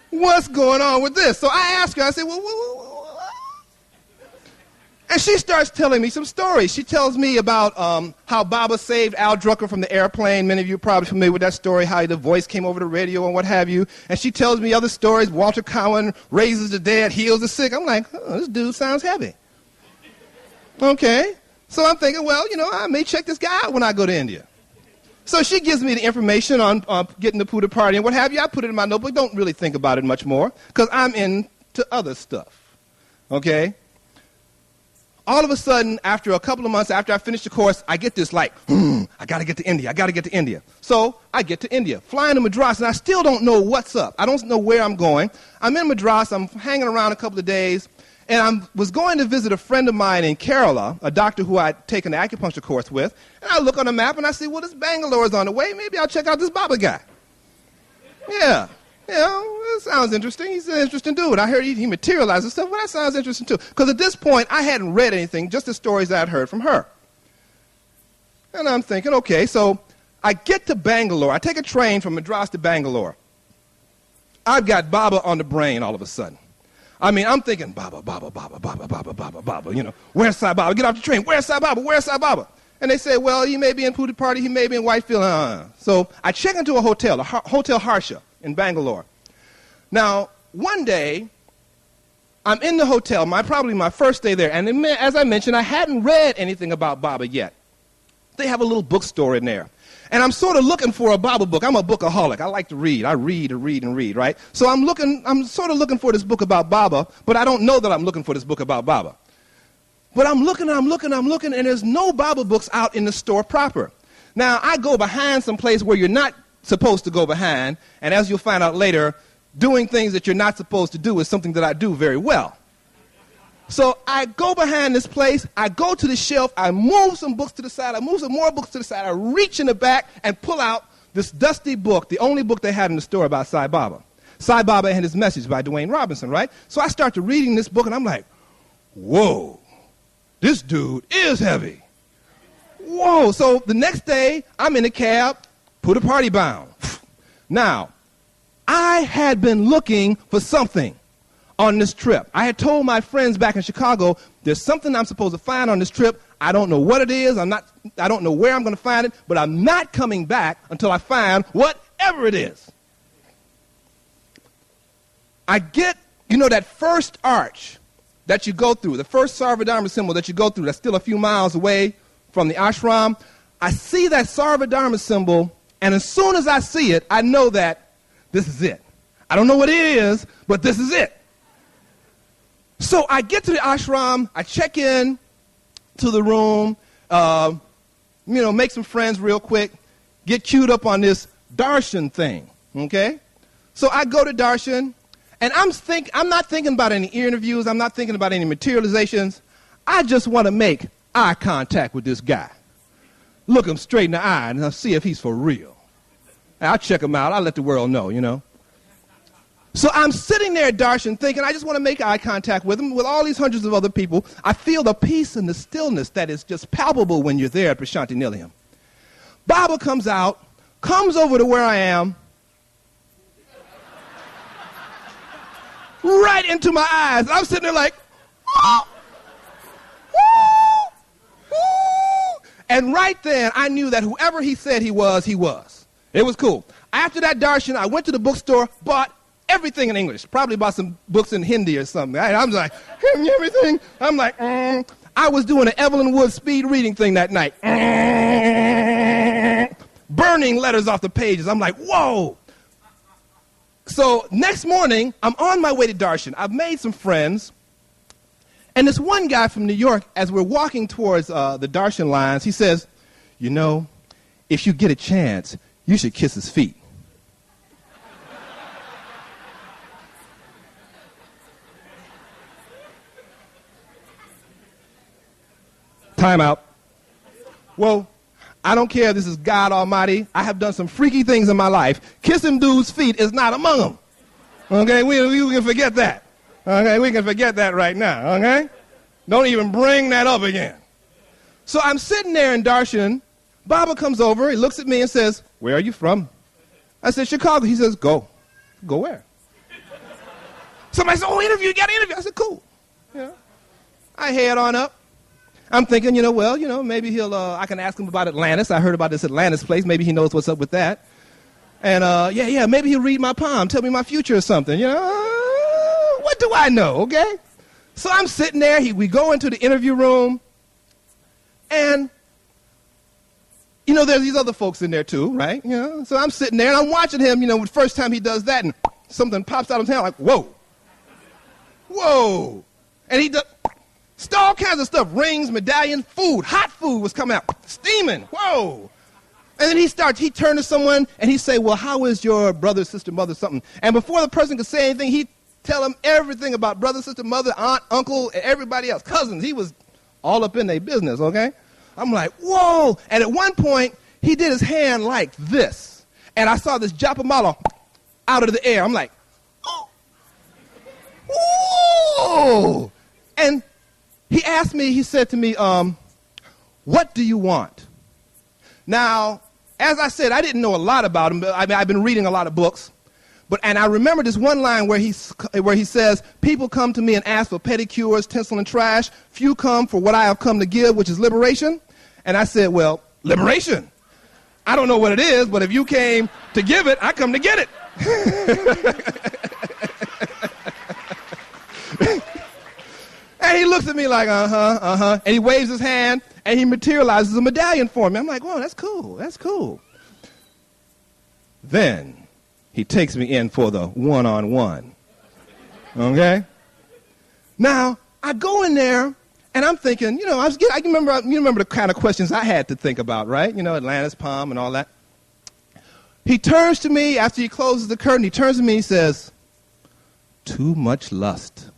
what's going on with this? So I ask her, I say, well, and she starts telling me some stories. She tells me about how Baba saved Al Drucker from the airplane. Many of you are probably familiar with that story, how the voice came over the radio and what have you. And she tells me other stories. Walter Cowan raises the dead, heals the sick. I'm like, oh, this dude sounds heavy. Okay. So I'm thinking, well, I may check this guy out when I go to India. So she gives me the information on getting the Puja party and what have you. I put it in my notebook. Don't really think about it much more because I'm into other stuff. Okay? All of a sudden, after a couple of months, after I finish the course, I get this I got to get to India. So I get to India, flying to Madras, and I still don't know what's up. I don't know where I'm going. I'm in Madras. I'm hanging around a couple of days, and I was going to visit a friend of mine in Kerala, a doctor who I'd taken the acupuncture course with, and I look on the map, and I see, well, this Bangalore is on the way. Maybe I'll check out this Baba guy. Yeah. It sounds interesting. He's an interesting dude. I heard he materializes stuff. Well, that sounds interesting, too. Because at this point, I hadn't read anything, just the stories that I'd heard from her. And I'm thinking, okay, so I get to Bangalore. I take a train from Madras to Bangalore. I've got Baba on the brain all of a sudden. I mean, I'm thinking, Baba, where's Sai Baba? Get off the train. Where's Sai Baba? Where's Sai Baba? And they say, well, he may be in Puja Party. He may be in Whitefield. So I check into a hotel Harsha in Bangalore. Now, one day, I'm in the hotel, probably my first day there, and as I mentioned, I hadn't read anything about Baba yet. They have a little bookstore in there. And I'm sort of looking for a Baba book. I'm a bookaholic. I like to read. I read, right? So I'm sort of looking for this book about Baba, but I don't know that I'm looking for this book about Baba. But I'm looking, and there's no Baba books out in the store proper. Now, I go behind some place where you're not supposed to go behind, and as you'll find out later, doing things that you're not supposed to do is something that I do very well. So I go behind this place, I go to the shelf, I move some books to the side, I move some more books to the side, I reach in the back and pull out this dusty book, the only book they had in the store about Sai Baba. Sai Baba and His Message by Dwayne Robinson, right? So I start to reading this book and I'm like, whoa, this dude is heavy. Whoa, so the next day I'm in a cab, Puja Party bound. Now, I had been looking for something on this trip. I had told my friends back in Chicago, there's something I'm supposed to find on this trip. I don't know what it is. I don't know where I'm going to find it, but I'm not coming back until I find whatever it is. I get, that first arch that you go through, the first Sarvadharma symbol that you go through, that's still a few miles away from the ashram. I see that Sarvadharma symbol, and as soon as I see it, I know that this is it. I don't know what it is, but this is it. So I get to the ashram, I check in to the room, make some friends real quick, get queued up on this darshan thing, okay? So I go to darshan, and I'm not thinking about any interviews, I'm not thinking about any materializations. I just want to make eye contact with this guy. Look him straight in the eye and I'll see if he's for real. I'll check him out. I'll let the world know, So I'm sitting there at darshan thinking, I just want to make eye contact with him, with all these hundreds of other people. I feel the peace and the stillness that is just palpable when you're there at Prashanti Nilayam. Baba comes out, comes over to where I am, right into my eyes. I'm sitting there like, oh, woo, woo. And right then, I knew that whoever he said he was, he was. It was cool. After that darshan, I went to the bookstore, bought everything in English. Probably bought some books in Hindi or something. I was like, everything. I'm like, I was doing an Evelyn Wood speed reading thing that night. Burning letters off the pages. I'm like, whoa. So next morning, I'm on my way to darshan. I've made some friends. And this one guy from New York, as we're walking towards the darshan lines, he says, if you get a chance, you should kiss his feet. Time out. Well, I don't care if this is God Almighty. I have done some freaky things in my life. Kissing dudes' feet is not among them. Okay, we can forget that. Okay, we can forget that right now. Okay? Don't even bring that up again. So I'm sitting there in darshan. Baba comes over. He looks at me and says, where are you from? I said, Chicago. He says, go. Go where? Somebody said, oh, interview, you got to interview. I said, cool. I head on up. I'm thinking, maybe I can ask him about Atlantis. I heard about this Atlantis place. Maybe he knows what's up with that. And, maybe he'll read my palm, tell me my future or something, What do I know, okay? So I'm sitting there. We go into the interview room. And, there's these other folks in there too, right? So I'm sitting there, and I'm watching him, the first time he does that, and something pops out of his hand, like, whoa. Whoa. And he does all kinds of stuff, rings, medallion, food, hot food was coming out, steaming, whoa. And then he turned to someone, and he say, well, how is your brother, sister, mother, something? And before the person could say anything, he'd tell them everything about brother, sister, mother, aunt, uncle, and everybody else, cousins. He was all up in their business, okay? I'm like, whoa. And at one point, he did his hand like this. And I saw this Japamala out of the air. I'm like, oh. Whoa. And he asked me, he said to me, what do you want? Now, as I said, I didn't know a lot about him. I've been reading a lot of books. And I remember this one line where he says, people come to me and ask for pedicures, tinsel, and trash. Few come for what I have come to give, which is liberation. And I said, well, liberation. I don't know what it is, but if you came to give it, I come to get it. And he looks at me like, and he waves his hand, and he materializes a medallion for me. I'm like, whoa, that's cool, that's cool. Then he takes me in for the one-on-one, okay? Now, I go in there, and I'm thinking, I can remember the kind of questions I had to think about, right? Atlantis, Palm, and all that. He turns to me, after he closes the curtain, he turns to me and says, too much lust.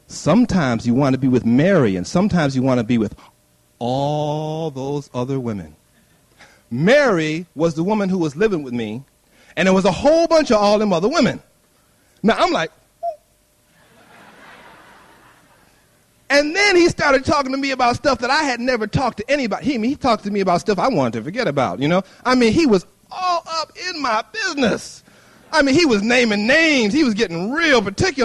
Sometimes you want to be with Mary, and sometimes you want to be with all those other women. Mary was the woman who was living with me, and there was a whole bunch of all them other women. Now, I'm like, and then he started talking to me about stuff that I had never talked to anybody. He talked to me about stuff I wanted to forget about, he was all up in my business. He was naming names. He was getting real particular.